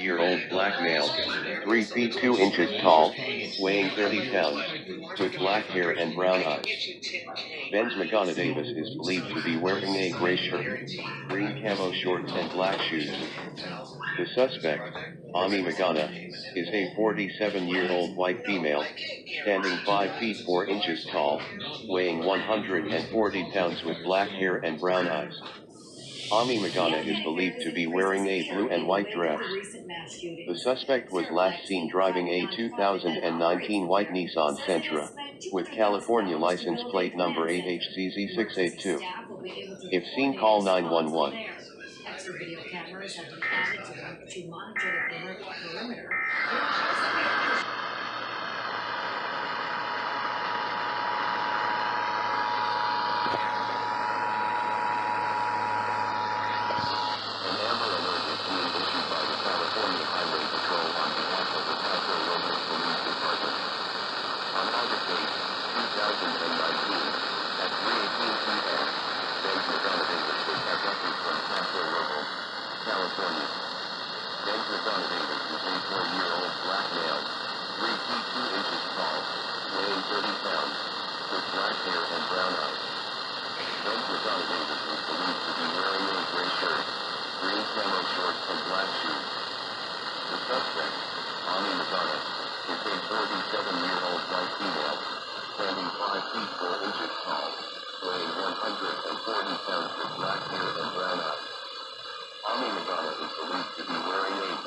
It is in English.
45-year-old black male, 3 feet 2 inches tall, weighing 30 pounds, with black hair and brown eyes. Benz Magana Davis is believed to be wearing a gray shirt, green camo shorts and black shoes. The suspect, Ami Magana, is a 47-year-old white female, standing 5 feet 4 inches tall, weighing 140 pounds with black hair and brown eyes. Ami Magana is believed to be wearing a blue and white dress. The suspect was last seen driving a 2019 white Nissan Sentra, with California license plate number 8HCZ682. If seen, call 911. Extra video cameras have been added to monitor the perimeter. An Amber Alert is being issued by the California Highway Patrol on behalf of the Paso Robles Police Department. On August 8, 2019, at 3:18 p.m., Benz Magana Davis was abducted from Paso Robles, California. Benz Magana Davis is a 4-year-old black male, 3 feet 2 inches tall, weighing 30 pounds, with black hair and brown eyes. Benz Magana Davis is believed to be wearing a gray shirt, green camo shorts and black shoes. The suspect, Ami Magana, is a 47-year-old white female, standing 5 feet 4 inches tall, weighing 140 pounds with black hair and brown eyes. Ami Magana is believed to be wearing a